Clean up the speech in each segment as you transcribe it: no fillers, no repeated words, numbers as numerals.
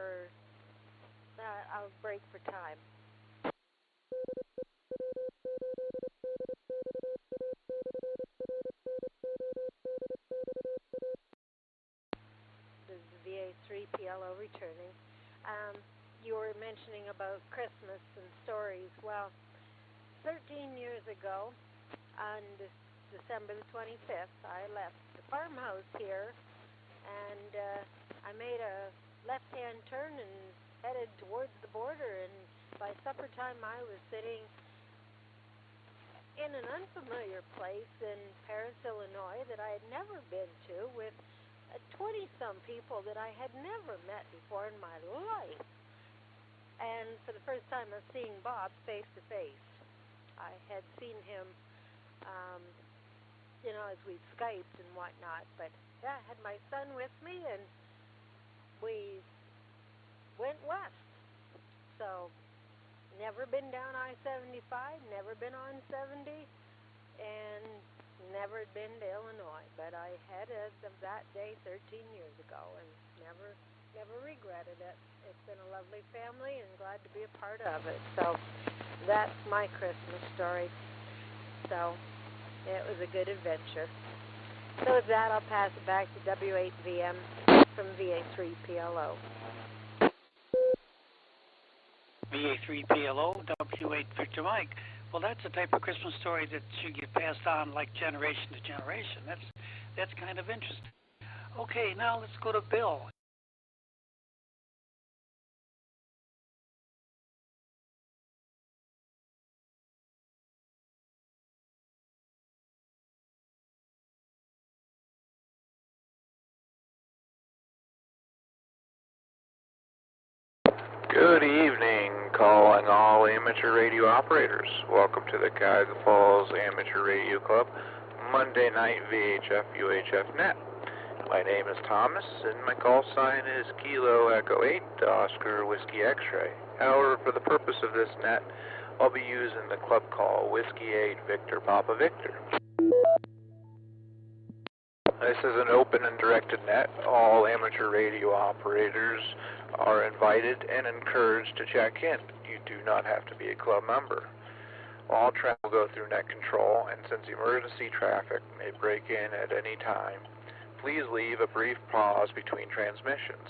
for I'll break for time. This is VA3 PLO returning. You were mentioning about Christmas and stories. Well, 13 years ago, on December the 25th, I left the farmhouse here, and I made a left-hand turn and headed towards the border, and by supper time I was sitting in an unfamiliar place in Paris, Illinois that I had never been to, with 20-some people that I had never met before in my life. And for the first time I was seeing Bob face to face. I had seen him, as we Skyped and whatnot, but yeah, I had my son with me, and we went west. So, never been down I-75, never been on 70, and never been to Illinois, but I had as of that day 13 years ago, and never regretted it. It's been a lovely family, and glad to be a part of it. So that's my Christmas story. So it was a good adventure. So with that, I'll pass it back to W8VM from VA3PLO. VA3PLO, W8 Victor Mike. Well, that's the type of Christmas story that should get passed on like generation to generation. That's kind of interesting. Okay, now let's go to Bill. Good evening, calling all amateur radio operators. Welcome to the Cuyahoga Falls Amateur Radio Club, Monday night VHF UHF net. My name is Thomas, and my call sign is Kilo Echo 8 Oscar Whiskey X-Ray. However, for the purpose of this net, I'll be using the club call Whiskey 8 Victor Papa Victor. This is an open and directed net. All amateur radio operators are invited and encouraged to check in. You do not have to be a club member. All traffic will go through net control, and since emergency traffic may break in at any time, please leave a brief pause between transmissions.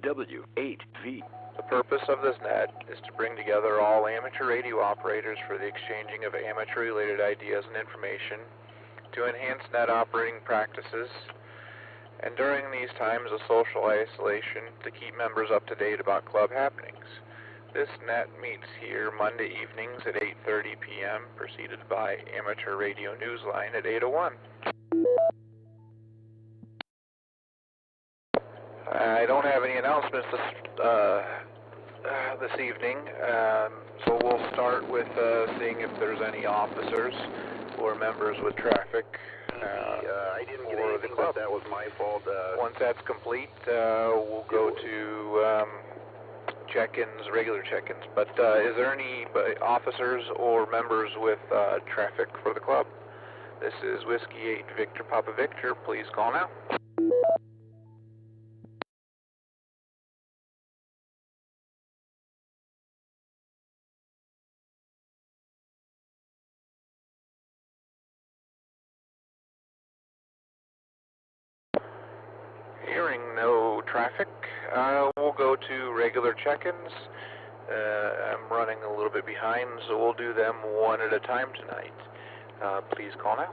W8V. The purpose of this net is to bring together all amateur radio operators for the exchanging of amateur-related ideas and information, to enhance net operating practices, and during these times of social isolation, to keep members up to date about club happenings. This net meets here Monday evenings at 8:30 p.m., preceded by Amateur Radio Newsline at 8:01. I don't have any announcements this evening, so we'll start with seeing if there's any officers or members with traffic. I didn't get anything, but that was my fault. Once that's complete, we'll go to check-ins, regular check-ins. But is there any officers or members with traffic for the club? This is Whiskey 8 Victor Papa Victor. Please call now. Hearing no traffic, we'll go to regular check-ins. I'm running a little bit behind, so we'll do them one at a time tonight. Please call now.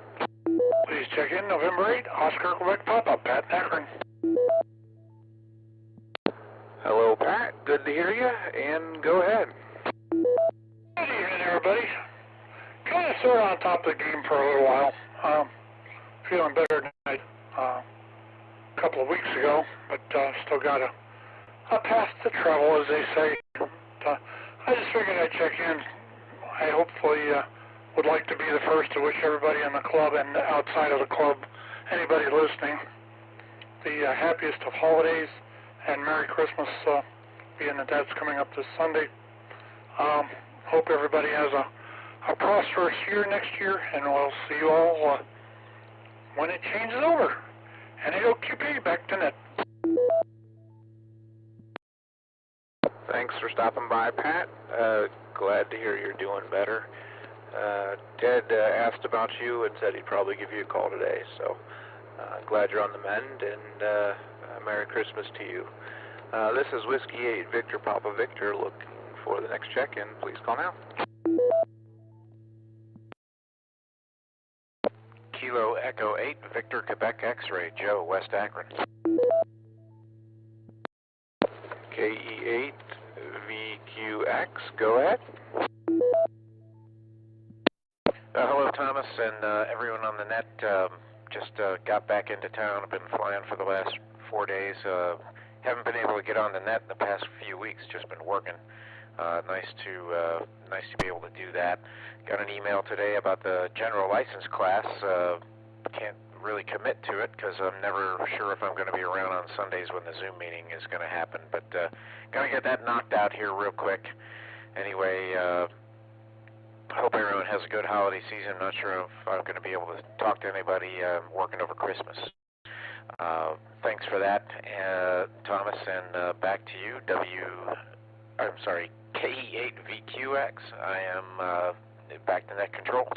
Please check in November 8, Oscar Quebec Papa, Pat Akron. Hello, Pat. Good to hear you, and go ahead. Good evening, everybody. Kind of sort of on top of the game for a little while. Feeling better tonight. A couple of weeks ago, but still got a path to travel, as they say. I just figured I'd check in. I hopefully would like to be the first to wish everybody in the club and outside of the club, anybody listening, the happiest of holidays and Merry Christmas, being that that's coming up this Sunday. Hope everybody has a prosperous year next year, and we'll see you all when it changes over. And it'll keep you back to net. stopping by, Pat. Glad to hear you're doing better. Ted asked about you and said he'd probably give you a call today, so glad you're on the mend, and Merry Christmas to you. This is Whiskey 8, Victor Papa Victor, looking for the next check-in. Please call now. Kilo Echo 8, Victor Quebec X-Ray, Joe, West Akron. KE8 VQX, go ahead. Hello, Thomas, and everyone on the net. Just got back into town. I've been flying for the last 4 days. Haven't been able to get on the net in the past few weeks. Just been working. Nice to be able to do that. Got an email today about the general license class. Can't really commit to it because I'm never sure if I'm going to be around on Sundays when the Zoom meeting is going to happen. But going to get that knocked out here real quick. Anyway, hope everyone has a good holiday season. Not sure if I'm going to be able to talk to anybody working over Christmas. Thanks for that, Thomas, and back to you. KE8VQX. I am back to net control.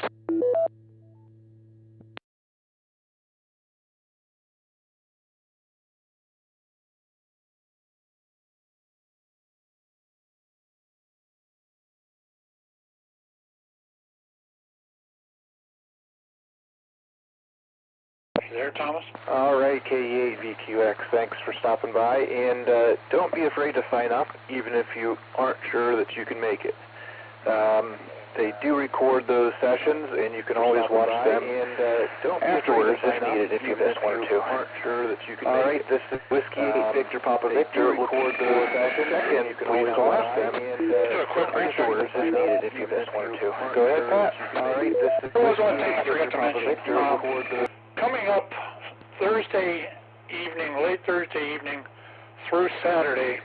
There, Thomas? All right, KE8VQX, thanks for stopping by, and don't be afraid to sign up, even if you aren't sure that you can make it. They do record those sessions, and you can always watch them afterwards if needed, if you missed one or two. All right, this is Whiskey 8 Victor Papa Victor. Record those sessions, and you can always watch them afterwards if needed, if you missed one or two. Go ahead, Pat. All right, this is Whiskey 8 Victor Papa Victor. Record those. Coming up Thursday evening, late Thursday evening through Saturday,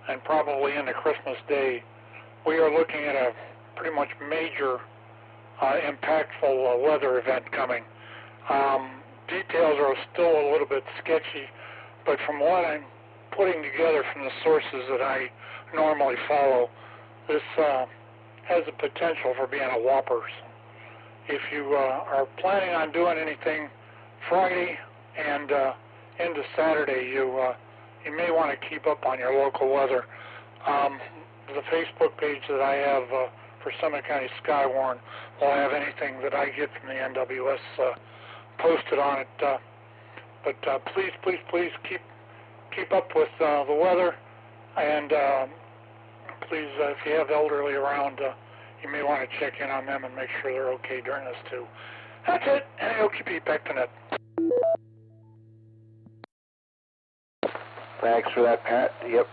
and probably into Christmas Day, we are looking at a pretty much major, impactful weather event coming. Details are still a little bit sketchy, but from what I'm putting together from the sources that I normally follow, this has the potential for being a whopper. If you are planning on doing anything Friday and into Saturday, you may want to keep up on your local weather. The Facebook page that I have for Summit County Skywarn will have anything that I get from the NWS posted on it. But please keep up with the weather, and please, if you have elderly around, you may want to check in on them and make sure they're okay during this too. That's it, and I'll keep you back to net. Thanks for that, Pat. Yep,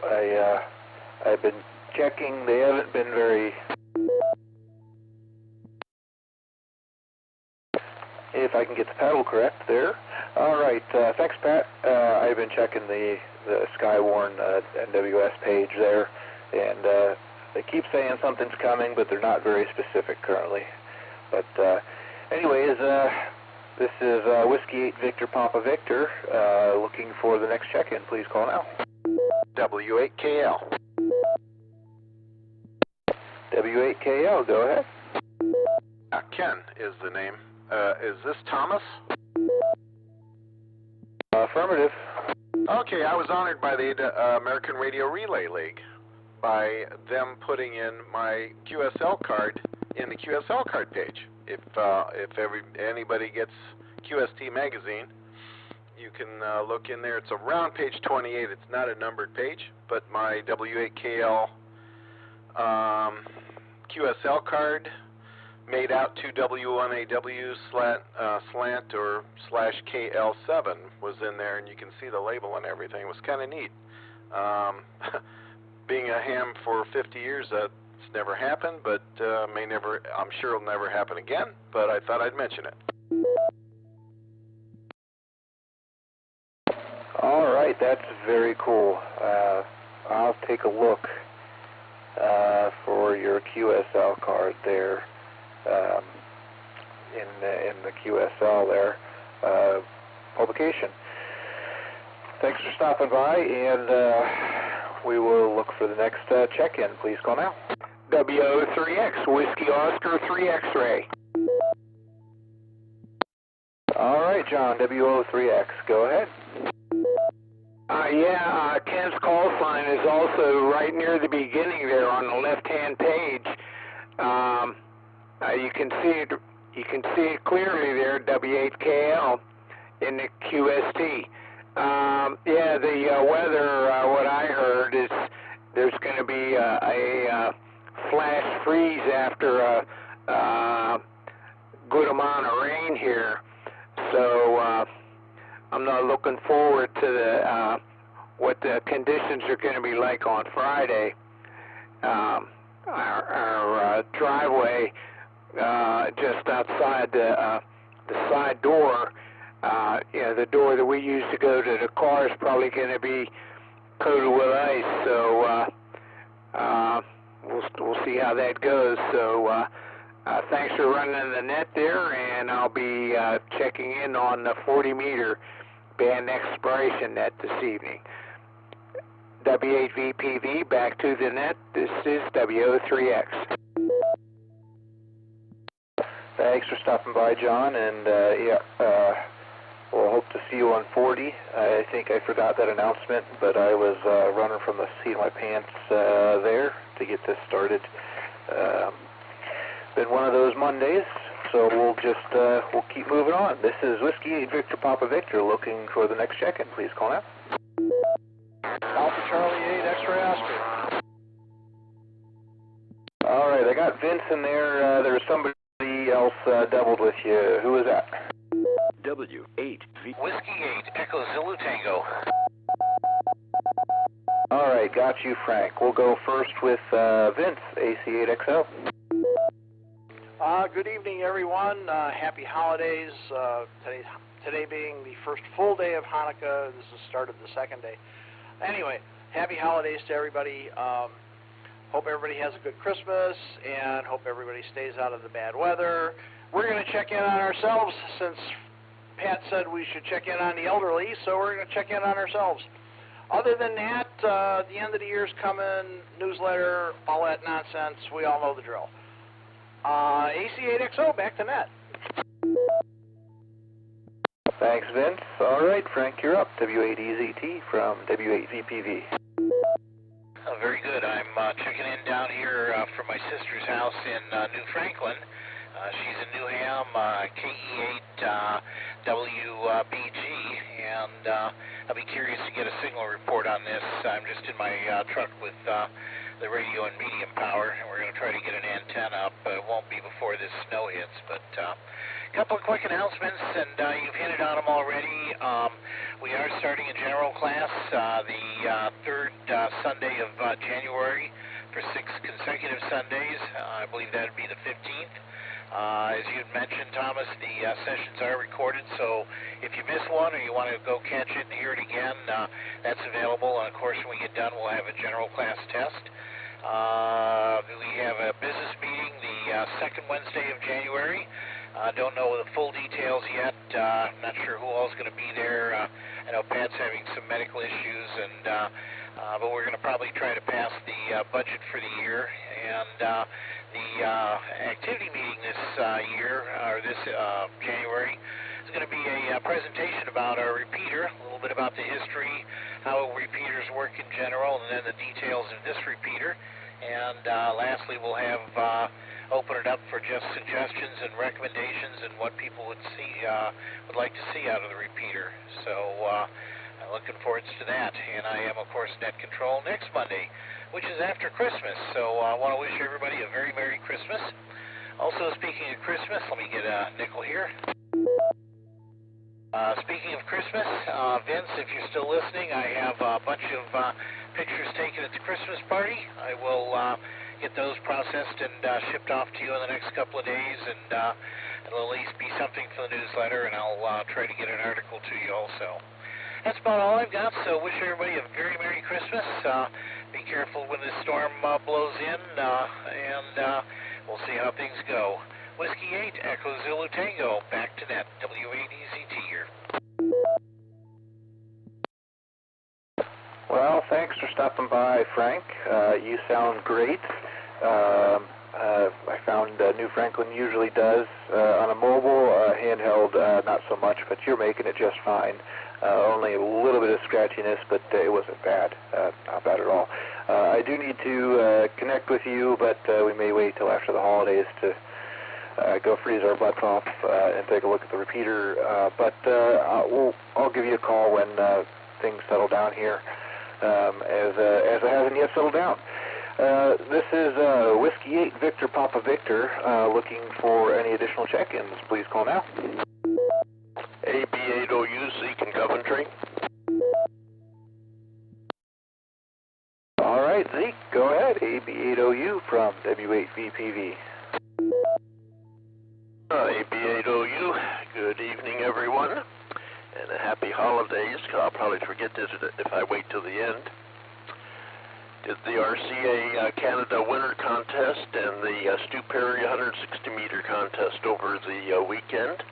I've been checking. They haven't been very. If I can get the paddle correct there. All right, thanks, Pat. I've been checking the Skywarn NWS page there, and they keep saying something's coming, but they're not very specific currently. But anyways, this is Whiskey 8 Victor Papa Victor, looking for the next check-in. Please call now. W8KL. W8KL, go ahead. Ken is the name. Is this Thomas? Affirmative. Okay, I was honored by the American Radio Relay League by them putting in my QSL card in the QSL card page. If anybody gets QST magazine, you can look in there. It's around page 28. It's not a numbered page, but my W8KL QSL card made out to W1AW slant or /KL7 was in there, and you can see the label and everything. It was kind of neat. Being a ham for 50 years, that's never happened, but I'm sure it'll never happen again, but I thought I'd mention it. All right, that's very cool. I'll take a look for your QSL card there, in the QSL there publication. Thanks for stopping by, and we will look for the next check-in. Please call now. WO3X, Whiskey Oscar 3 X-ray. All right, John, WO3X, go ahead. Ken's call sign is also right near the beginning there on the left-hand page. You can see it clearly there, W8KL in the QST. The weather, what I heard is there's going to be a flash freeze after a good amount of rain here. So I'm not looking forward to what the conditions are going to be like on Friday. Our driveway just outside the side door, the door that we use to go to the car is probably going to be coated with ice. So we'll see how that goes. So thanks for running the net there, and I'll be checking in on the 40-meter band expiration net this evening. W8VPV, back to the net. This is WO3X. Thanks for stopping by, John, and we'll hope to see you on 40. I think I forgot that announcement, but I was running from the seat of my pants there to get this started. Been one of those Mondays, so we'll keep moving on. This is Whiskey 8 Victor Papa Victor looking for the next check-in. Please call now. Alpha Charlie 8 X-ray Oscar. All right, I got Vince in there. There was somebody else doubled with you. Who was that? W8V. Whiskey 8 Echo Zulu Tango. All right, got you, Frank. We'll go first with Vince, AC8XL. Good evening, everyone. Happy holidays. Today being the first full day of Hanukkah. This is the start of the second day. Anyway, happy holidays to everybody. Hope everybody has a good Christmas, and hope everybody stays out of the bad weather. We're going to check in on ourselves since Pat said we should check in on the elderly, so we're going to check in on ourselves. Other than that, the end of the year's coming, newsletter, all that nonsense. We all know the drill. AC8XO, back to net. Thanks, Vince. All right, Frank, you're up. W8EZT from W8VPV. Oh, very good. I'm checking in down here from my sister's house in New Franklin. She's in Newham, KE8WBG, and I'll be curious to get a signal report on this. I'm just in my truck with the radio and medium power, and we're going to try to get an antenna up. It won't be before this snow hits, but a couple of quick announcements, and you've hinted on them already. We are starting a general class the third Sunday of January for 6 consecutive Sundays. I believe that would be the 15th. As you had mentioned, Thomas, the sessions are recorded, so if you miss one or you want to go catch it and hear it again, that's available. And of course, when we get done, we'll have a general class test. We have a business meeting the second Wednesday of January. Don't know the full details yet. Not sure who all's going to be there. I know Pat's having some medical issues, and but we're going to probably try to pass the budget for the year. And the activity meeting this year, or this January, is going to be a presentation about our repeater, a little bit about the history, how repeaters work in general, and then the details of this repeater. And lastly, we'll have open it up for just suggestions and recommendations and what people would like to see out of the repeater. So I'm looking forward to that. And I am, of course, net control next Monday, which is after Christmas. So I want to wish everybody a very Merry Christmas. Also, speaking of Christmas, let me get a nickel here. Speaking of Christmas, Vince, if you're still listening, I have a bunch of pictures taken at the Christmas party. I will get those processed and shipped off to you in the next couple of days, and it'll at least be something for the newsletter, and I'll try to get an article to you also. That's about all I've got, so wish everybody a very Merry Christmas. Be careful when this storm blows in, and we'll see how things go. Whiskey 8, Echo Zulu Tango, back to net, W8EZT here. Well, thanks for stopping by, Frank. You sound great. I found New Franklin usually does on a mobile, handheld, not so much, but you're making it just fine. Only a little bit of scratchiness, but it wasn't bad, not bad at all. I do need to connect with you, but we may wait till after the holidays to go freeze our butts off and take a look at the repeater. But I'll give you a call when things settle down here, as it hasn't yet settled down. This is Whiskey 8 Victor Papa Victor, looking for any additional check-ins. Please call now. AB8OU, Zeke in Coventry. All right, Zeke, go ahead. AB8OU from W8VPV. AB8OU, good evening, everyone, and a happy holidays. I'll probably forget this if I wait till the end. Did the RCA Canada Winter Contest and the Stu Perry 160-meter contest over the weekend.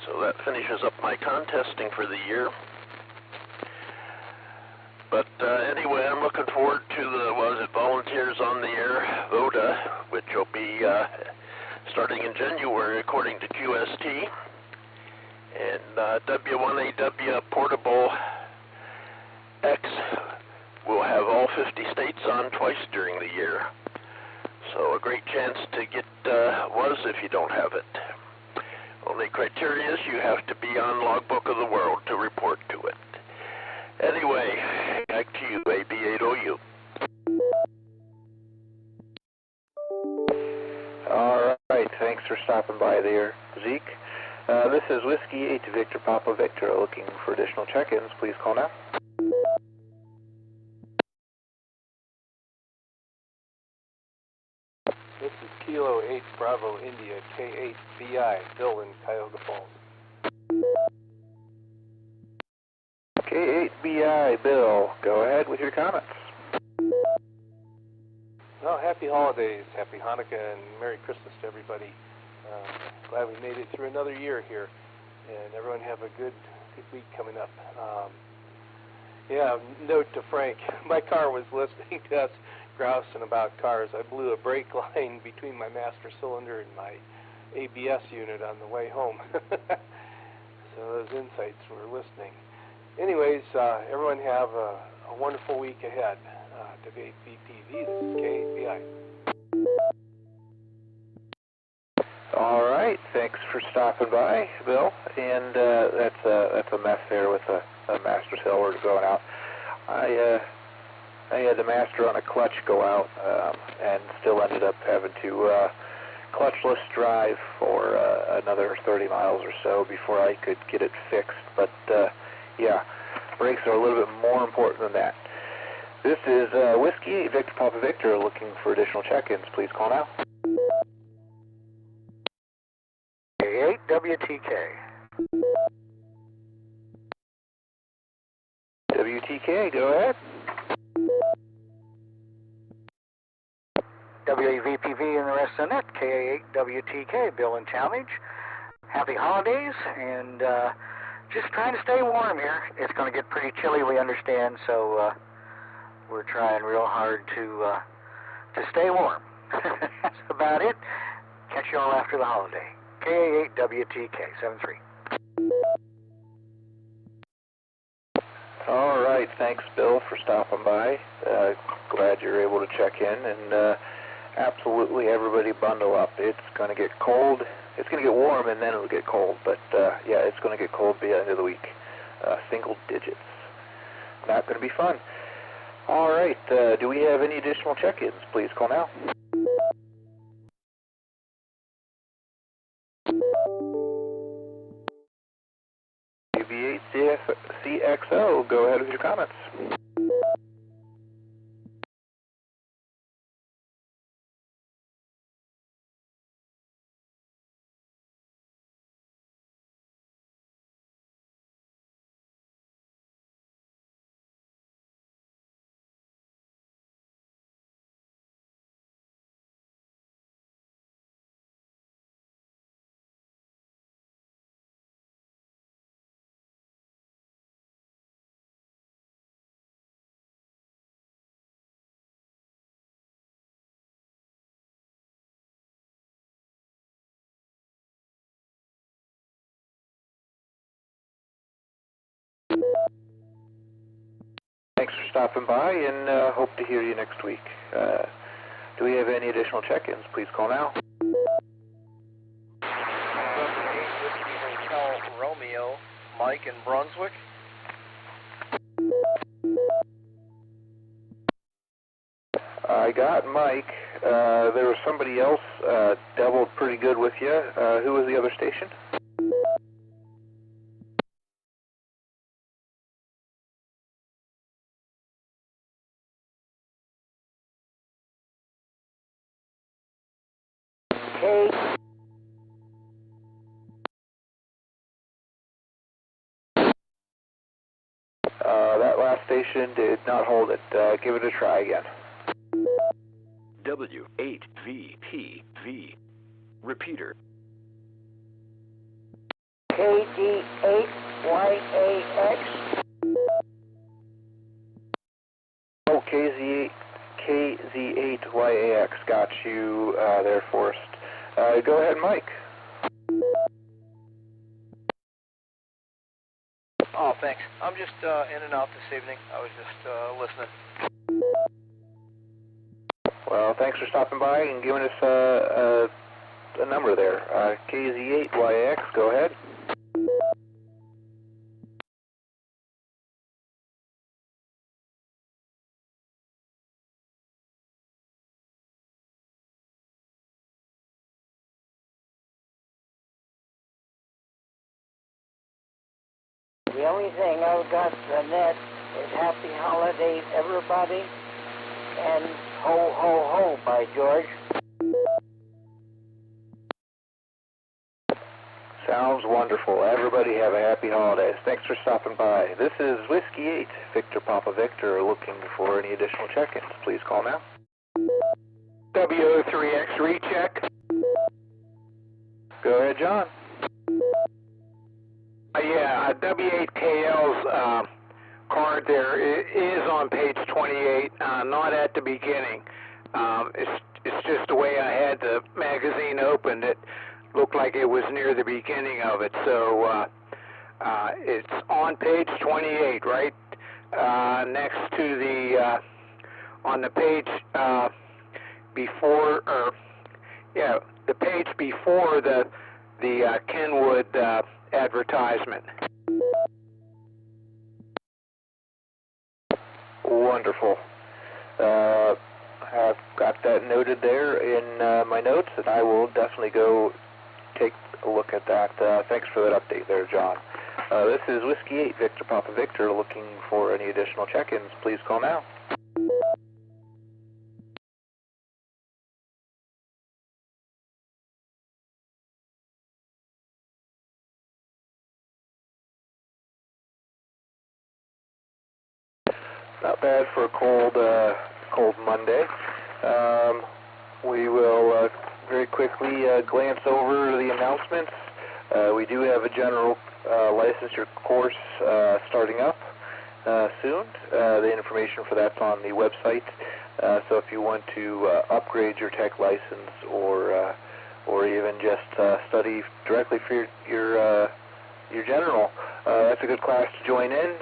So that finishes up my contesting for the year. But anyway, I'm looking forward to the, Volunteers on the Air, VODA, which will be starting in January according to QST. And W1AW Portable X will have all 50 states on twice during the year. So a great chance to get WUS if you don't have it. Only criteria is you have to be on Logbook of the World to report to it. Anyway, back to you, AB8OU. All right, thanks for stopping by there, Zeke. This is Whiskey 8 Victor Papa Victor, looking for additional check-ins. Please call now. This is Kilo 8 Bravo India K8BI, Bill in Cuyahoga Falls. K8BI, Bill, go ahead with your comments. Well, happy holidays, happy Hanukkah, and Merry Christmas to everybody. Glad we made it through another year here, and everyone have a good week coming up. Note to Frank, my car was listening to us grousing about cars. I blew a brake line between my master cylinder and my ABS unit on the way home. So those insights were listening. Anyways, everyone have a wonderful week ahead. W8VPV, this is K8BI. All right, thanks for stopping by, Bill. And that's a mess there with a master cylinder going out. I had the master on a clutch go out, and still ended up having to clutchless drive for another 30 miles or so before I could get it fixed. But yeah, brakes are a little bit more important than that. This is Whiskey 8 Victor Papa Victor, looking for additional check-ins. Please call now. K8 WTK. WTK, go ahead. W8VPV and the rest of the net, K8 WTK, Bill and Talmadge. Happy holidays, and just trying to stay warm here. It's going to get pretty chilly, we understand, so we're trying real hard to stay warm. That's about it. Catch you all after the holiday. K8 WTK 73. All right, thanks, Bill, for stopping by. Glad you're able to check in, and absolutely everybody bundle up. It's going to get cold. It's going to get warm, and then it'll get cold. But yeah, it's going to get cold by the end of the week. Single digits. Not going to be fun. All right, do we have any additional check-ins? Please call now. AB8CXO, go ahead with your comments. Thanks for stopping by, and hope to hear you next week. Do we have any additional check-ins? Please call now. Hotel Romeo, Mike in Brunswick. I got Mike. There was somebody else doubled pretty good with you. Who was the other station? That last station did not hold it. Give it a try again. W8VPV. Repeater. KD8YAX. Oh, KZ8YAX. Got you there, Forrest. Go ahead, Mike. Oh, thanks. I'm just in and out this evening. I was just listening. Well, thanks for stopping by and giving us a number there. KZ8YX, go ahead. The only thing I've got on that is Happy Holidays, everybody, and Ho, Ho, Ho by George. Sounds wonderful. Everybody have a happy holidays. Thanks for stopping by. This is Whiskey 8, Victor Papa Victor, looking for any additional check-ins. Please call now. W03X recheck. Go ahead, John. Yeah, W8KL's card there is on page 28, not at the beginning. It's just the way I had the magazine opened. It looked like it was near the beginning of it. So it's on page 28, right next to the on the page before, or yeah, the page before the Kenwood advertisement. Wonderful. I've got that noted there in my notes, and I will definitely go take a look at that. Thanks for that update there, John. This is Whiskey 8, Victor Papa Victor, looking for any additional check-ins. Please call now. Not bad for a cold Monday. We will very quickly glance over the announcements. We do have a general licensure course starting up soon. The information for that's on the website. So if you want to upgrade your tech license or even just study directly for your general, that's a good class to join in.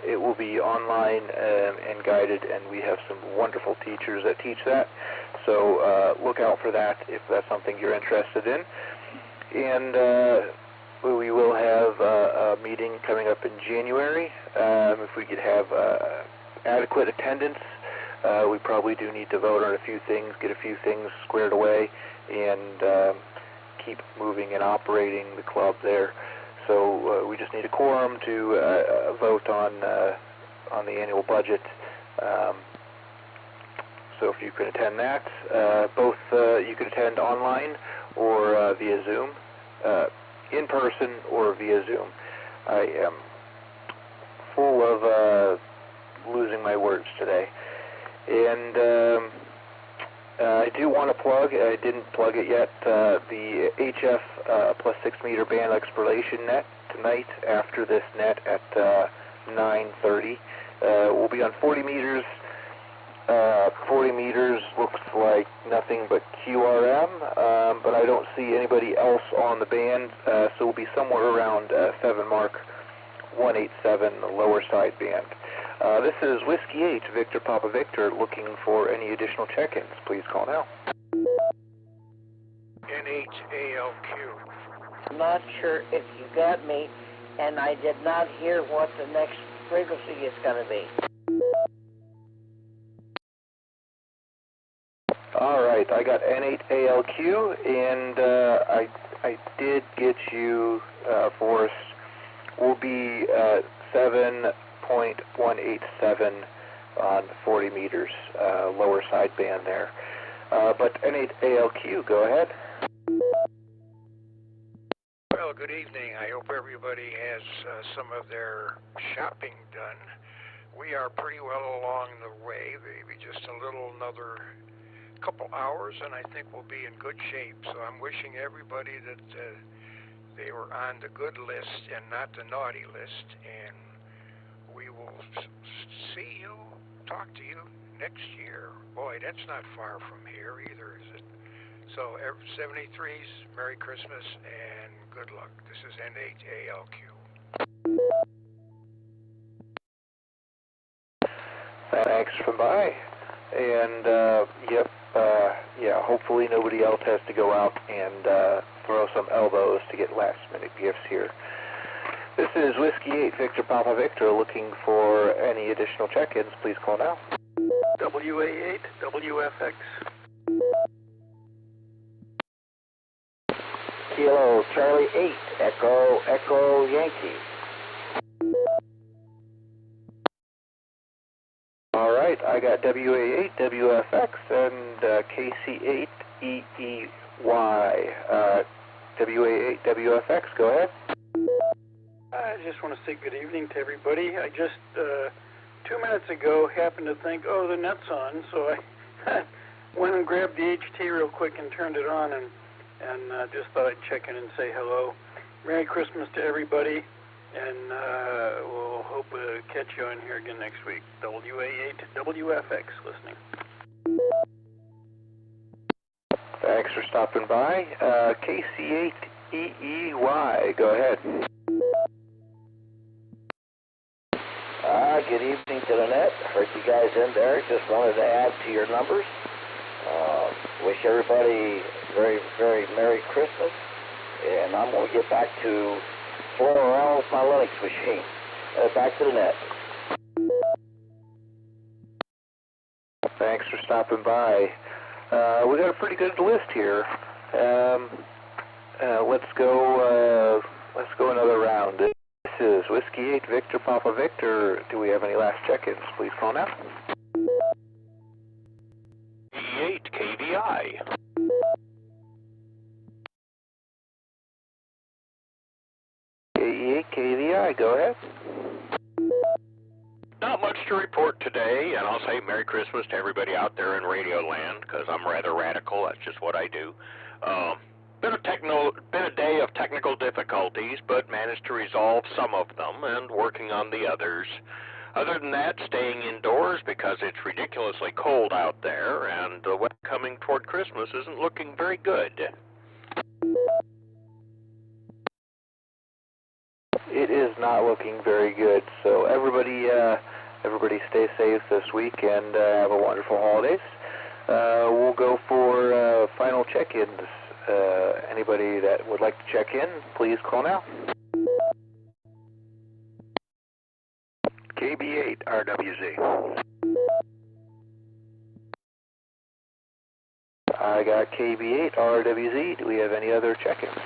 It will be online and guided, and we have some wonderful teachers that teach that. So look out for that if that's something you're interested in. And we will have a meeting coming up in January. If we could have adequate attendance, we probably do need to vote on a few things, get a few things squared away, and keep moving and operating the club there. So we just need a quorum to vote on the annual budget. So if you could attend that, both you could attend online or via Zoom, in person or via Zoom. I am full of losing my words today. And I do want to plug, I didn't plug it yet, the HF plus 6 meter band exploration net tonight after this net at 9:30. We'll be on 40 meters. 40 meters looks like nothing but QRM, but I don't see anybody else on the band, so we'll be somewhere around 7 mark 187 lower sideband. This is Whiskey 8, Victor Papa Victor, looking for any additional check-ins. Please call now. NHALQ. I'm not sure if you got me, and I did not hear what the next frequency is going to be. All right, I got N8ALQ, and I did get you, Forrest. Will be 7.187 on 40 meters, lower sideband there. But N8ALQ, go ahead. Well, good evening. I hope everybody has some of their shopping done. We are pretty well along the way, maybe just another couple hours, and I think we'll be in good shape. So I'm wishing everybody that they were on the good list and not the naughty list, and we will see you, talk to you next year. Boy, that's not far from here either, is it? So 73's, Merry Christmas and good luck. This is NHALQ. Thanks for by. And, hopefully nobody else has to go out and throw some elbows to get last-minute gifts here. This is Whiskey 8, Victor Papa Victor, looking for any additional check-ins. Please call now. WA8, WFX. Kilo Charlie 8, Echo Yankee. All right, I got WA8, WFX, and KC8, EEY. WA8, WFX, go ahead. I just want to say good evening to everybody. I just, 2 minutes ago, happened to think, oh, the net's on, so I went and grabbed the HT real quick and turned it on, and just thought I'd check in and say hello. Merry Christmas to everybody, and we'll hope to catch you on here again next week. WA8, WFX listening. Thanks for stopping by. KC8, EEY, go ahead. Good evening to the net. Heard you guys in there. Just wanted to add to your numbers. Wish everybody very, very Merry Christmas. And I'm going to get back to fooling around with my Linux machine. Back to the net. Thanks for stopping by. We got a pretty good list here. Let's go another round. This is Whiskey 8, Victor Papa Victor. Do we have any last check-ins? Please call now. E8 KVI. KE8 KVI, go ahead. Not much to report today, and I'll say Merry Christmas to everybody out there in Radio Land, because I'm rather radical. That's just what I do. Been a day of technical difficulties, but managed to resolve some of them and working on the others. Other than that, staying indoors because it's ridiculously cold out there, and the weather coming toward Christmas isn't looking very good. It is not looking very good, so everybody stay safe this week and have a wonderful holidays. We'll go for final check-ins. Anybody that would like to check in, please call now. KB8 RWZ. I got KB8 RWZ. Do we have any other check-ins?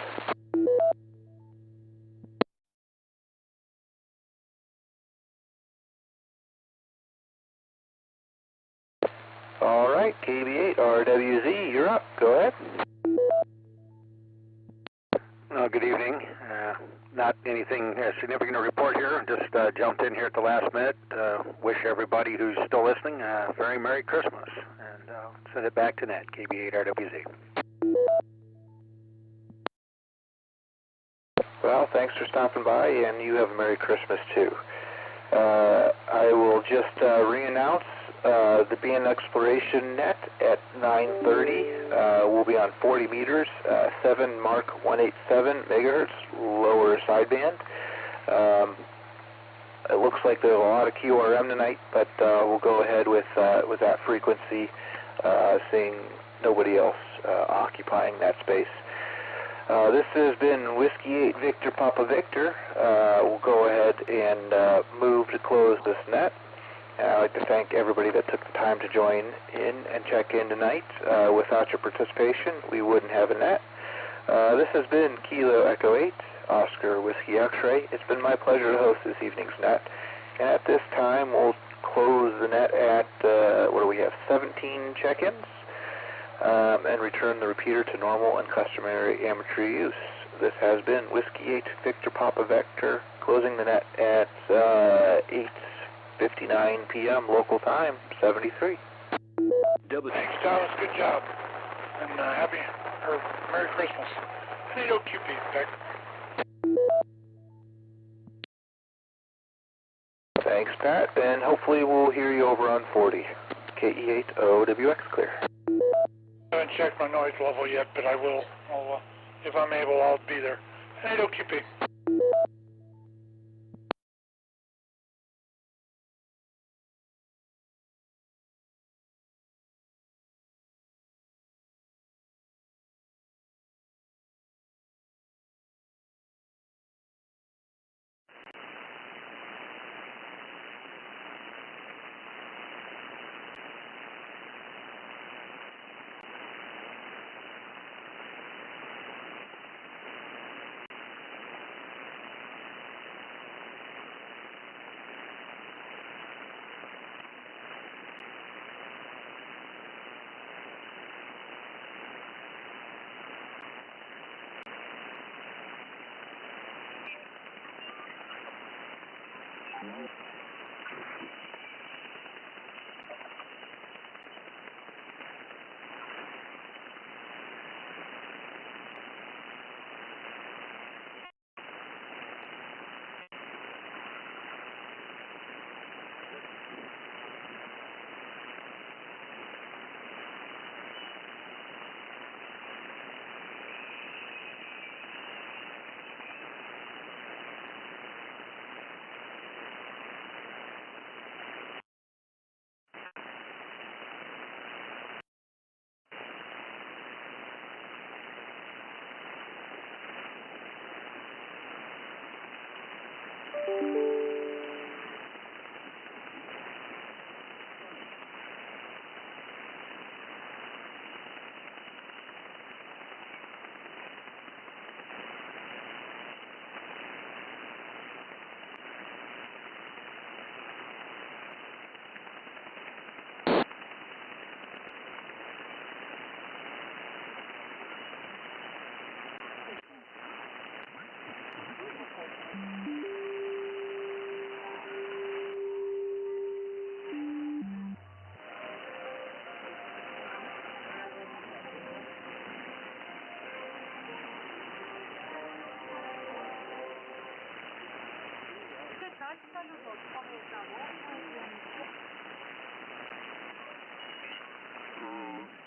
All right, KB8 RWZ, you're up. Go ahead. Good evening. Not anything significant to report here. Just jumped in here at the last minute. Wish everybody who's still listening a very Merry Christmas. And send it back to net, KB8 RWZ. Well, thanks for stopping by, and you have a Merry Christmas, too. I will just re-announce the BN Exploration net at 9:30 will be on 40 meters, 7 Mark 187 megahertz, lower sideband. It looks like there's a lot of QRM tonight, but we'll go ahead with that frequency, seeing nobody else occupying that space. This has been Whiskey 8 Victor Papa Victor. We'll go ahead and move to close this net. I'd like to thank everybody that took the time to join in and check in tonight. Without your participation, we wouldn't have a net. This has been Kilo Echo 8, Oscar Whiskey X-Ray. It's been my pleasure to host this evening's net. And at this time, we'll close the net at, what do we have, 17 check-ins, and return the repeater to normal and customary amateur use. This has been Whiskey 8 Victor Papa Vector, closing the net at 8:59 p.m. local time, 73. Thanks, Thomas. Good job. And Merry Christmas. And QP, Beck. Thanks, Pat, and hopefully we'll hear you over on 40. KE8OWX clear. I haven't checked my noise level yet, but I will. If I'm able, I'll be there. And QP.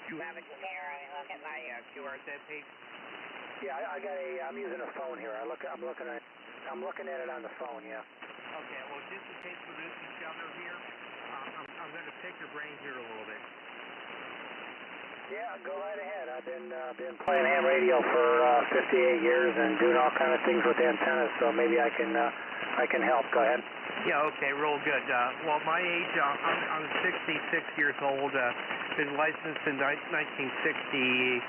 You have a computer and look at my QR page? Yeah, I'm using a phone here. I'm looking at it on the phone, yeah. Okay, well, just in case we lose each other here, I'm going to pick your brain here a little bit. Yeah, go right ahead. I've been playing ham radio for 58 years and doing all kind of things with antennas, so maybe I can help. Go ahead. Yeah, okay, real good. Well, my age, I'm 66 years old. Been licensed in 1960.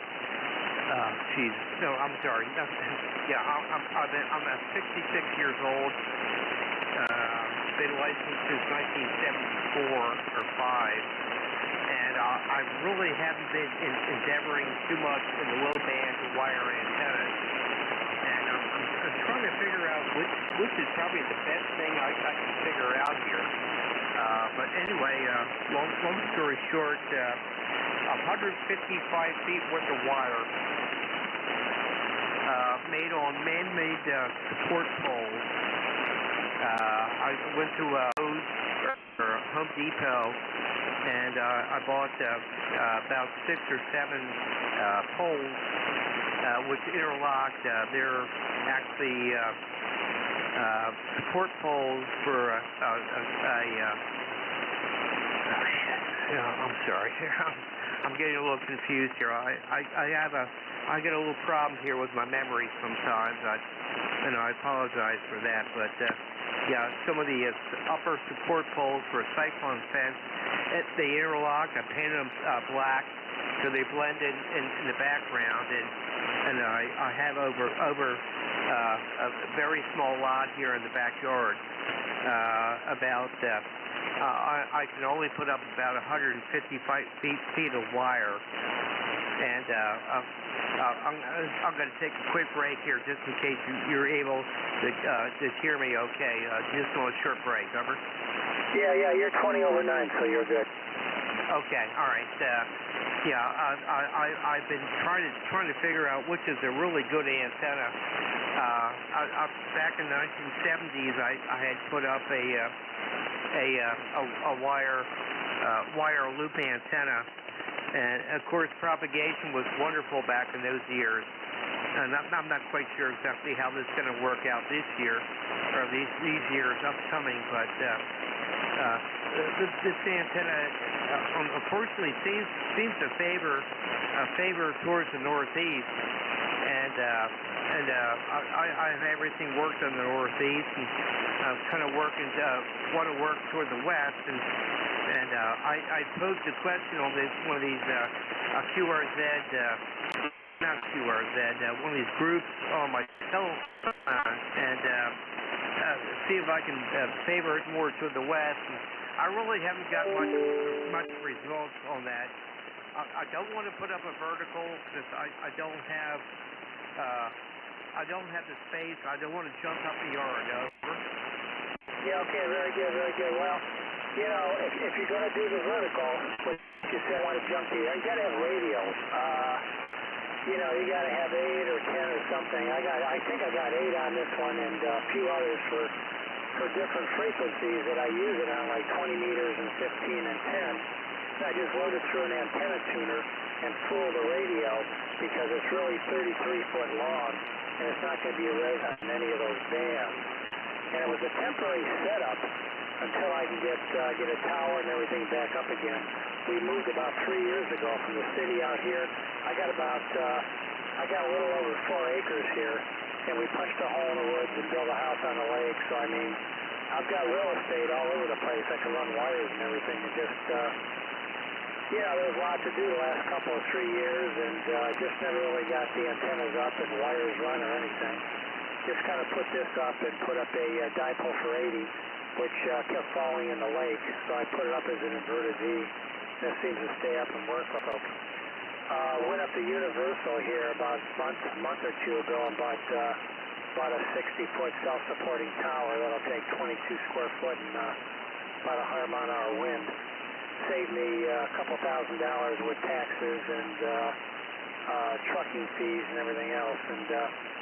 No, I'm sorry. Yeah, I'm 66 years old. Been licensed since 1974 or 5. And I really haven't been endeavoring too much in the low band to wire antennas. And I'm trying to figure out which is probably the best thing I can figure out here. But anyway, long story short, 155 feet worth of wire made on man-made support poles. I went to Lowe's or Home Depot, and I bought about 6 or 7 poles which interlocked. They're actually support poles for I'm sorry. I'm getting a little confused here. I get a little problem here with my memory sometimes. I apologize for that. But yeah, some of the upper support poles for a cyclone fence, they interlock. I painted them black so they blend in the background. And I have over a very small lot here in the backyard. I can only put up about 150 feet of wire, and I'm going to take a quick break here just in case you're able to hear me okay. Just on a short break, over. Yeah, you're 20 over 9, so you're good. Okay, all right. I've been trying to figure out which is a really good antenna. Back in the 1970s, I had put up a wire loop antenna, and of course propagation was wonderful back in those years. And I'm not quite sure exactly how this is going to work out this year or these years upcoming, but this antenna unfortunately seems to favor towards the northeast, and I have everything worked on the northeast, and I'm kind of want to work toward the west, and I posed a question on one of these QRZ, not QRZ, one of these groups on my telephone, and see if I can favor it more toward the west. And I really haven't got much results on that. I don't want to put up a vertical because I don't have the space. I don't want to jump up the yard. Over. Yeah, okay, very good. Well, you know, if you're going to do the vertical, which you said want to jump the yard, you got to have radio. You know, you got to have 8 or 10 or something. I think I got 8 on this one, and a few others for different frequencies that I use it on, like 20 meters and 15 and 10. I just load it through an antenna tuner and fool the radio because it's really 33-foot long, and it's not going to be raised on any of those bands. And it was a temporary setup until I can get a tower and everything back up again. We moved about 3 years ago from the city out here. I got a little over 4 acres here, and we punched a hole in the woods and built a house on the lake. So I mean, I've got real estate all over the place. I can run wires and everything. And just there was a lot to do the last couple of 3 years, and just never really got the antennas up and wires run or anything. Just kind of put this up and put up a dipole for 80, which kept falling in the lake. So I put it up as an inverted V. And it seems to stay up and work okay. Went up to Universal here about a month or two ago and bought a 60-foot self-supporting tower that'll take 22 square foot and about 100 mile-an-hour wind. Saved me a couple $1,000 with taxes and trucking fees and everything else. And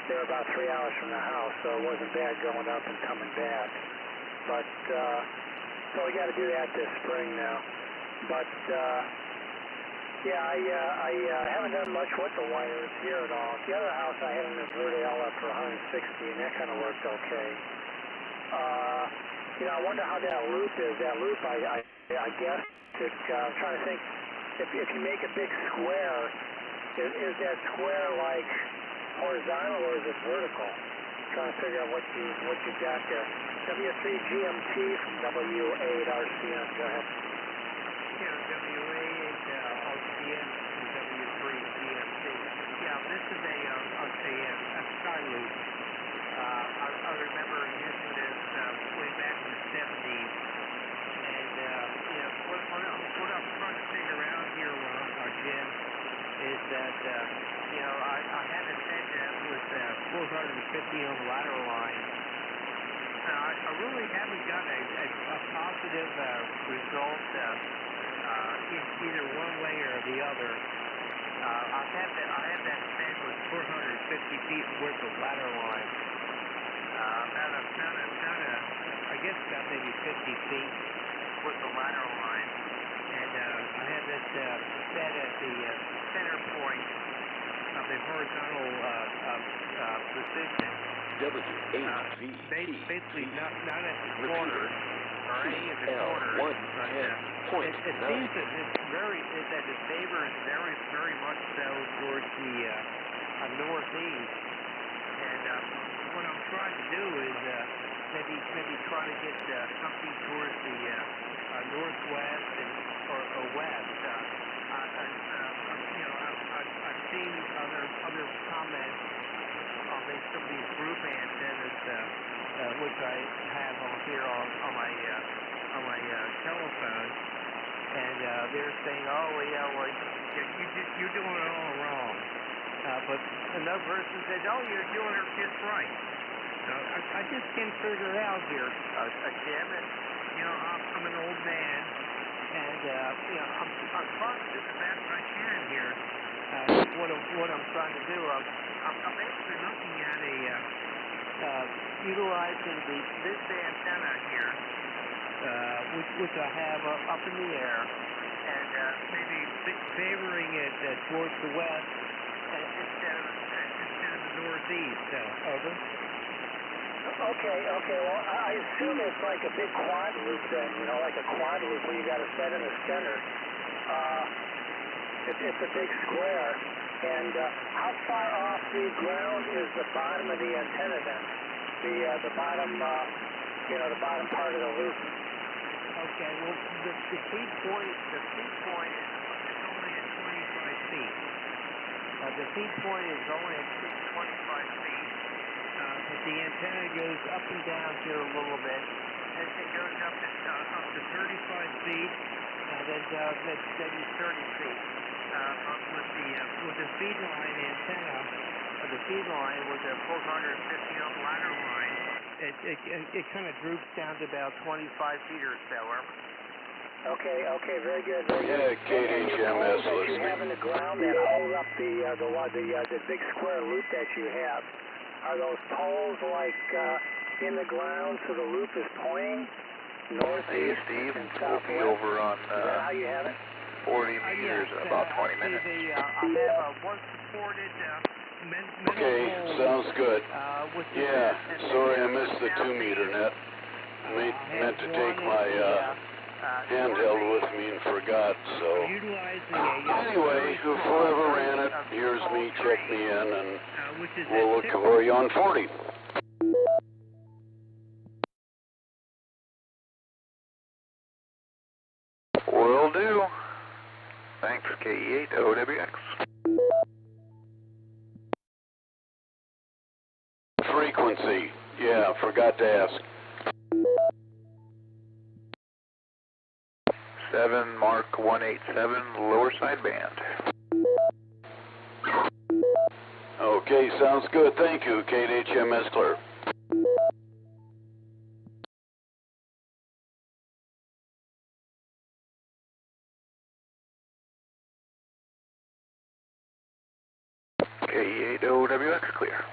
they're about 3 hours from the house, so it wasn't bad going up and coming back. But so we got to do that this spring now. But I haven't done much with the wires here at all. At the other house, I had an inverted L up for 160, and that kind of worked okay. I wonder how that loop is. That loop, I guess, I'm trying to think, if you make a big square, is that square like horizontal or is it vertical? I'm trying to figure out what you got there. W3GMT from W8RCN. Go ahead. W8RCN from W3GMT. Yeah, this is a sky loop. I remember using this way back in the 70s. And, what I'm trying to figure out here, Jim, is that, I had a set that was 450 on the lateral line. I really haven't got a positive result either one way or the other. I have that set with 450 feet worth of lateral line. I guess about maybe 50 feet worth of lateral line. And I have this set at the center point of the horizontal position. basically not at the corner or any of the corners, but it seems that it favors very much so towards the northeast. And what I'm trying to do is maybe try to get something towards the northwest or west. I've seen other comments on some of these group antennas, which I have on here on my telephone, and they're saying, oh yeah, well you're doing it all wrong. But another person says, oh, you're doing it just right. So I just can't figure it out here, Jim. And I'm an old man, and I'm trying to do the best I can here. What I'm trying to do, I'm basically looking at utilizing this antenna here, which I have up in the air, and maybe favoring it towards the west instead of the northeast. Over. Okay. Well, I assume it's like a big quad loop then, like a quad loop where you got a set in the center. It's a big square. And how far off the ground is the bottom of the antenna then? The bottom, the bottom part of the loop. Okay. Well, the feed point is only at 25 feet. The feed point is only at 25 feet. But the antenna goes up and down here a little bit. It goes up to 35 feet, and then maybe 30 feet. With the feed line antenna, the feed line with the 450 ohm ladder line, it kind of droops down to about 25 feet or so. Okay, very good. Yeah, KHMS listening. You have in the ground that hold up the big square loop that you have. Are those poles like in the ground so the loop is pointing northeast and southwest? We'll be over on is that how you have it? 40 meters in about 20 minutes. I have one supported Okay, sounds good. Yeah, sorry I missed the 2 meter net. Meant to take my handheld with me and forgot, so. Anyway, whoever ran it, here's me, check me in, and we'll look for you on 40. Will do. Thanks, KE8 OWX. Frequency. Yeah, forgot to ask. 7 Mark 187, lower side band. Okay, sounds good. Thank you, KHMS clear. KE8 OWX clear.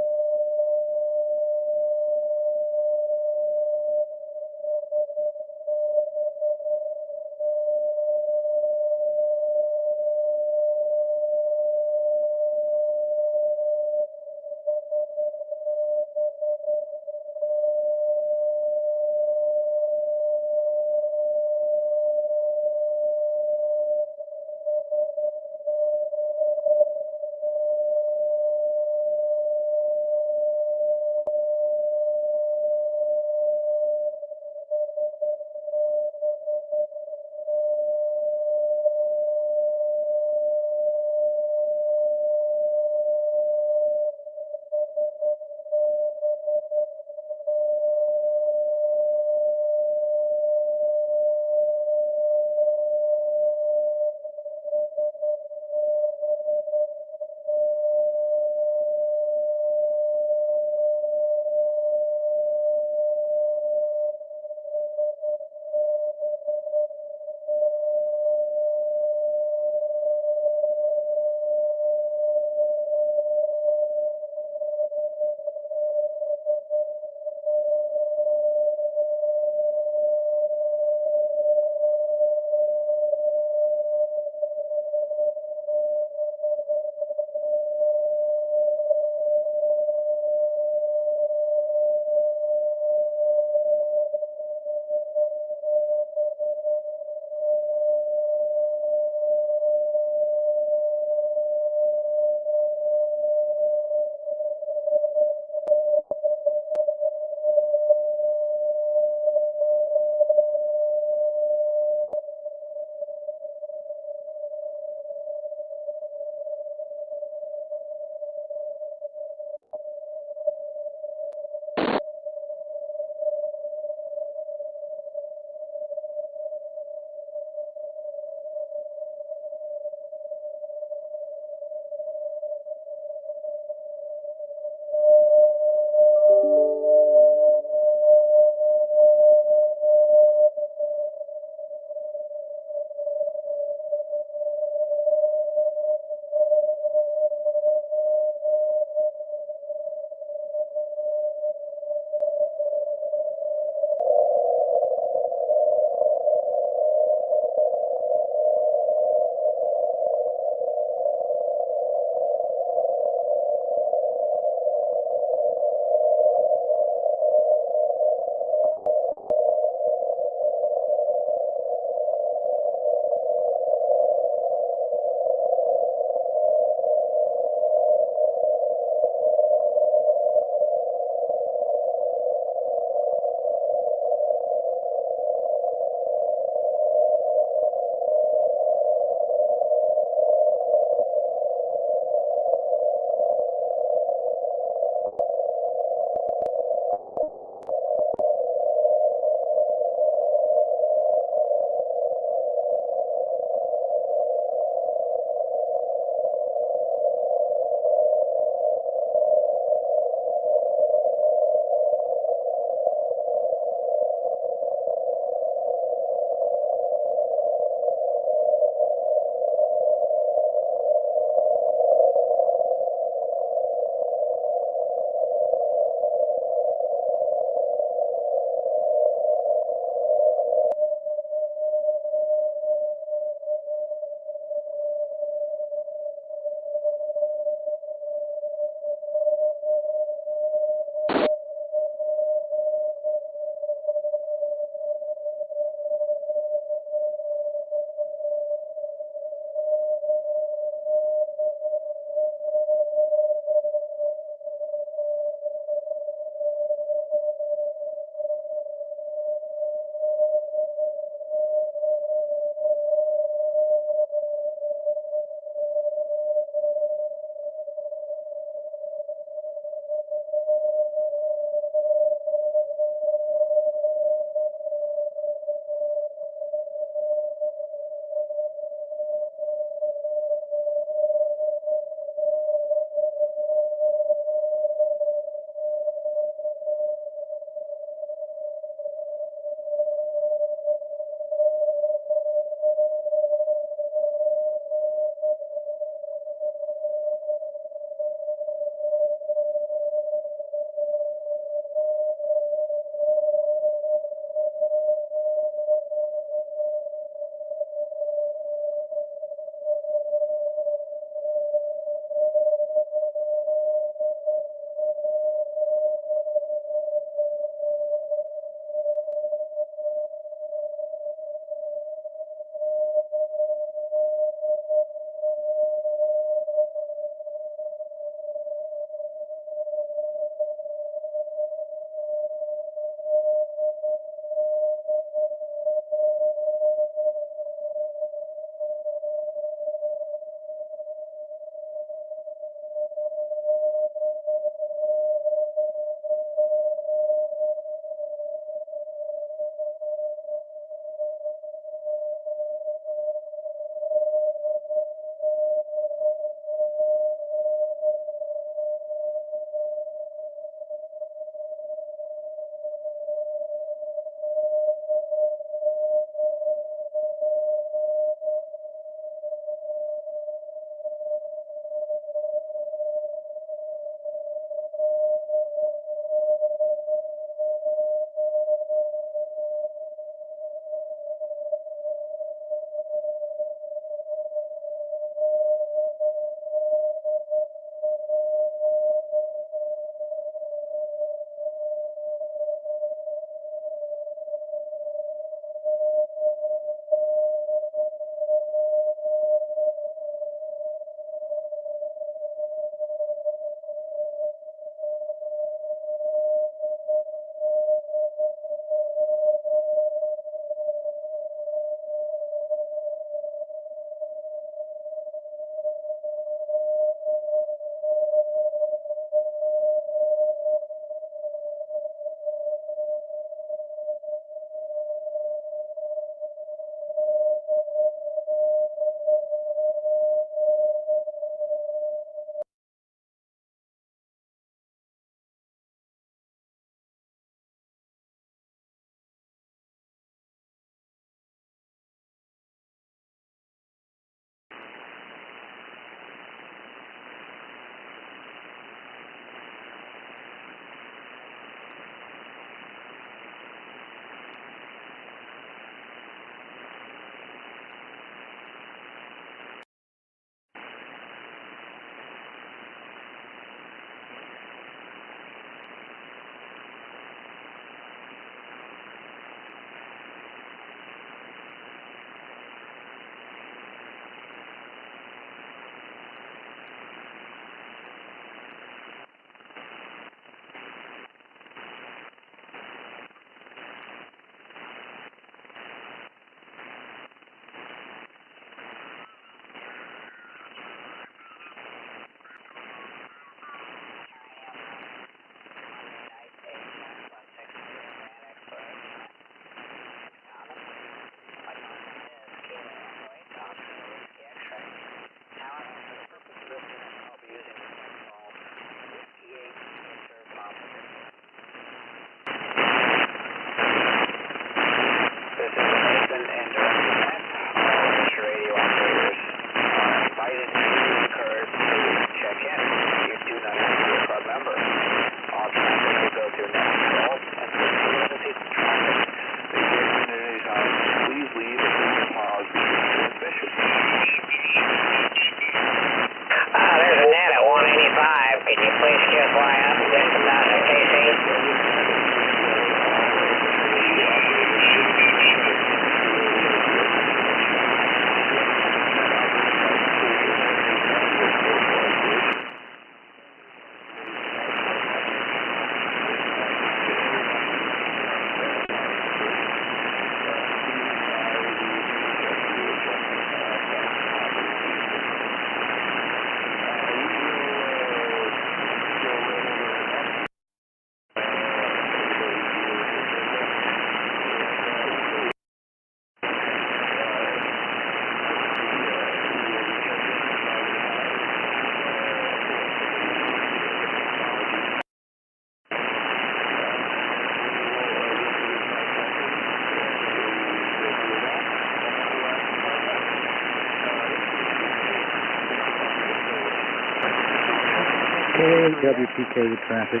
WTK with traffic.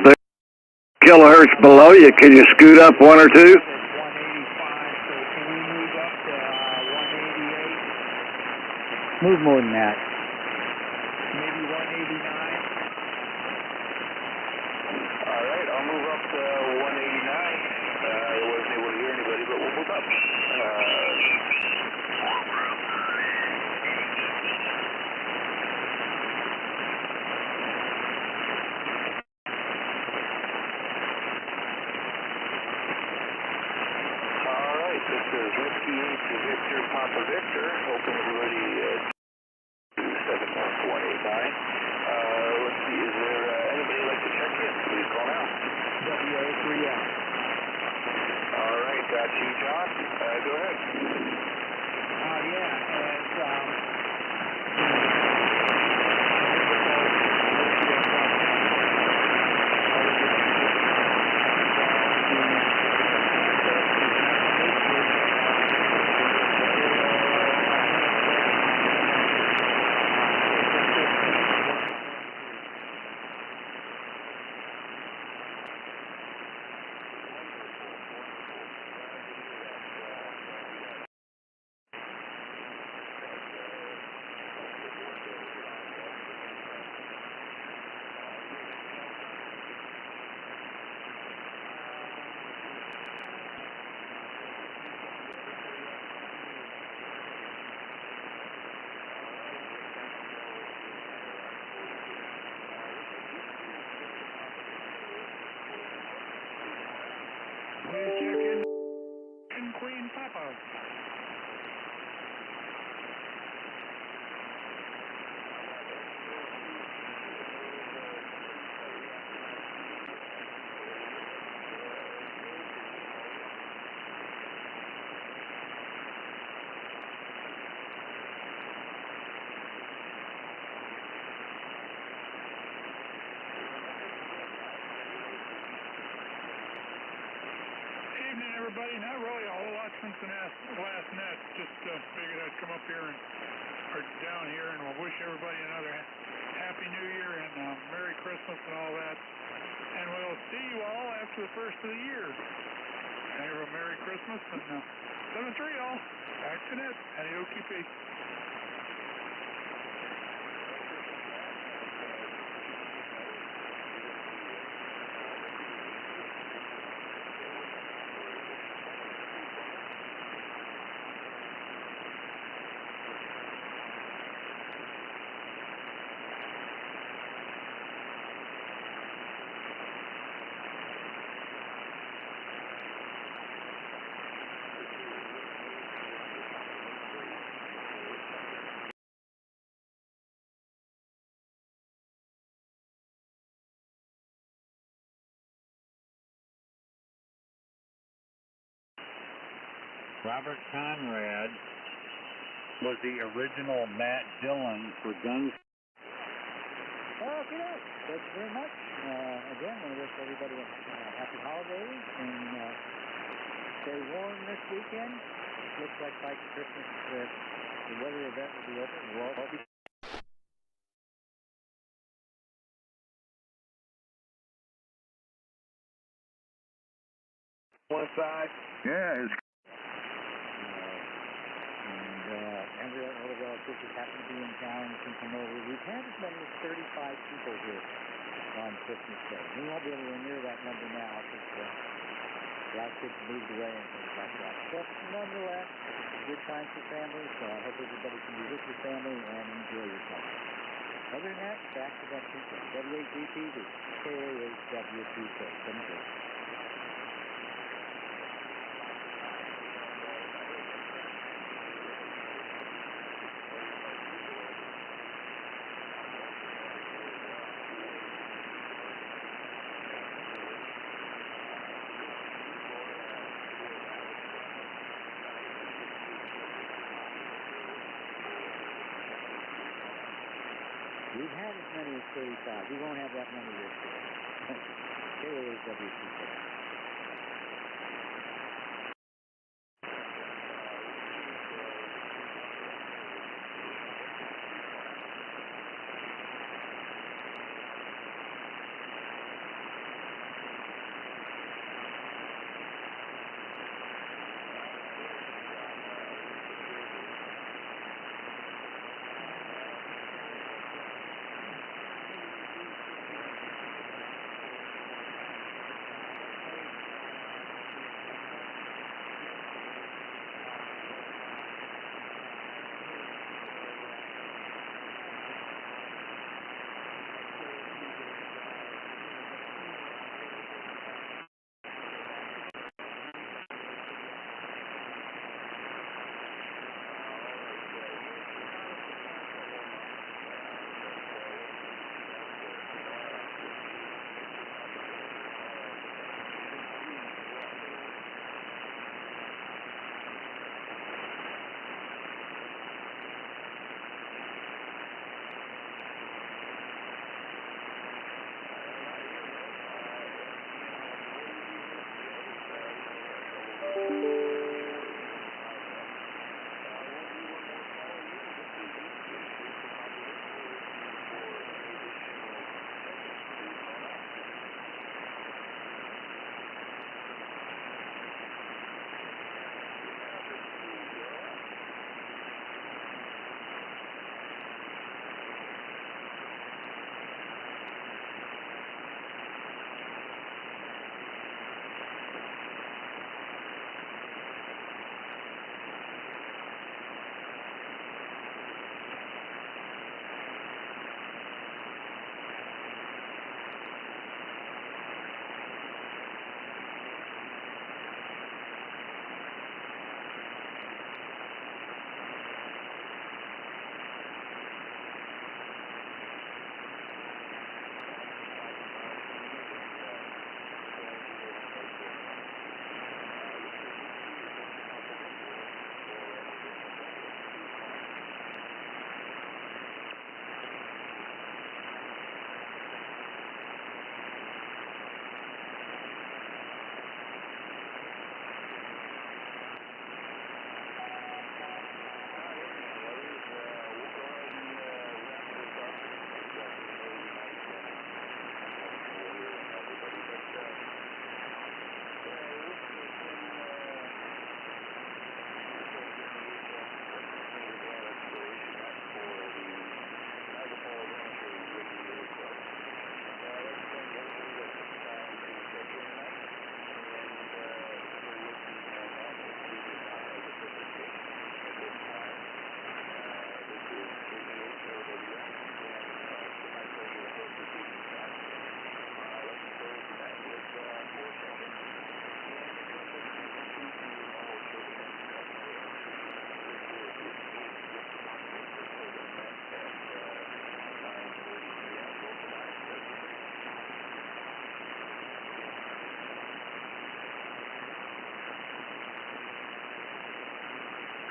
The kilohertz below you, can you scoot up one or two? Move more than that. Maybe 189. All right, I'll move up to 189. I wasn't able to hear anybody, but we'll move up. All right, this is Whiskey 8 Victor, Papa Victor. Hoping everybody 71189. Let's see, is there anybody who'd like to check in? Please call now. WA3F. All right, got you, John. Go ahead. Queen Papa. Everybody, not really a whole lot since the last net. Just figured I'd come up here and or down here, and we'll wish everybody another Happy New Year and Merry Christmas and all that. And we'll see you all after the first of the year. Have a Merry Christmas and 7-3 all. Back to net. Adios. Robert Conrad was the original Matt Dillon for Guns. Okay, thank you very much. Again, I want to wish everybody a happy holidays and stay warm this weekend. Looks like by Christmas the weather event will be open. We'll all be one side. Yeah, it's Andrea and other relatives just happen to be in town and can come over. We've had as many as 35 people here on Christmas Day. We won't be able to near that number now because the last kids moved away and things like that. But nonetheless, it's a good time for families, so I hope everybody can be with your family and enjoy yourself. Other than that, back to that people. W8GTV, KAHWTK. We've had as many as 35. We won't have that many this year. KAHWTK.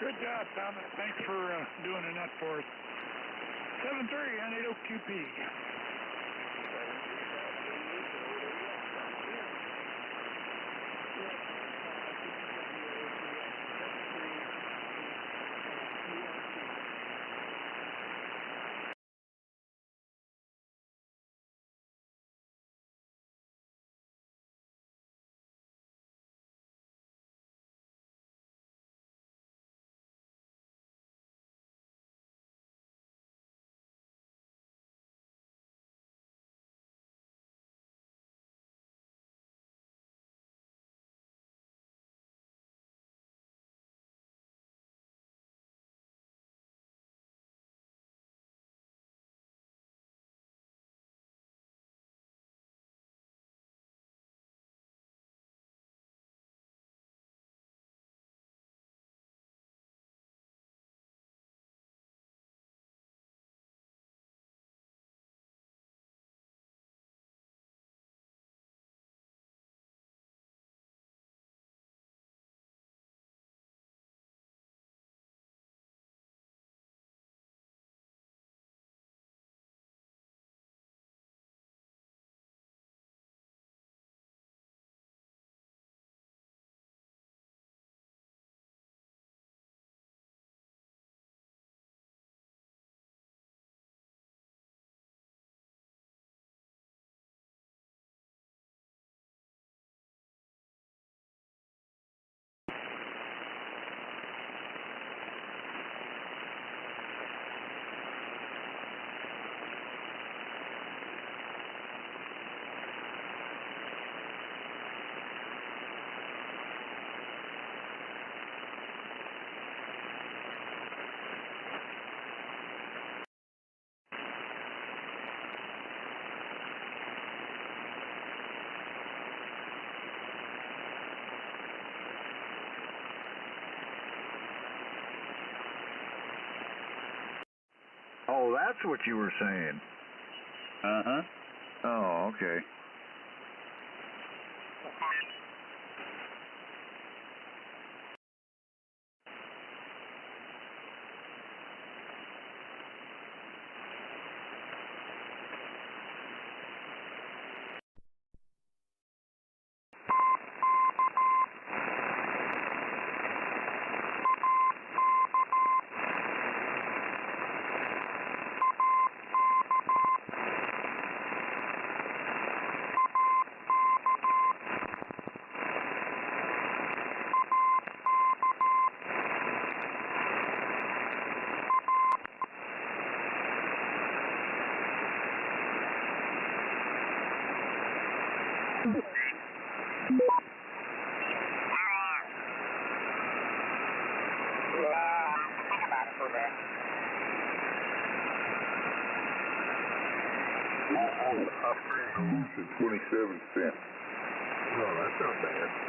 Good job, Thomas. Thanks for doing the net for us. 7-3 on 80 QP. Oh, that's what you were saying. Uh-huh. Oh, okay. I'm 27 cents. Oh, that's not bad.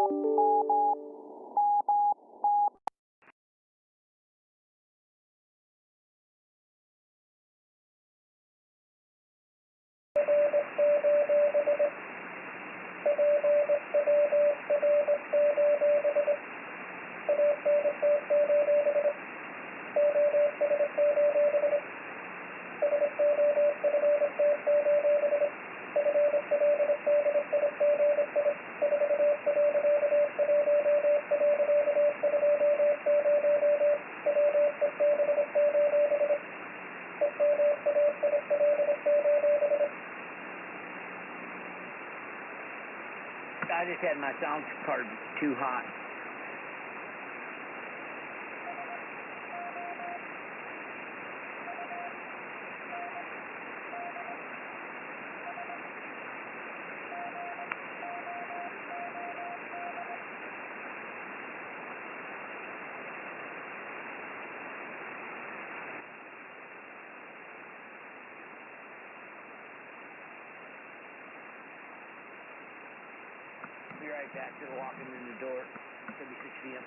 I just had my sound card too hot. Be right back. Just walking in the door. It's going to be 6 p.m.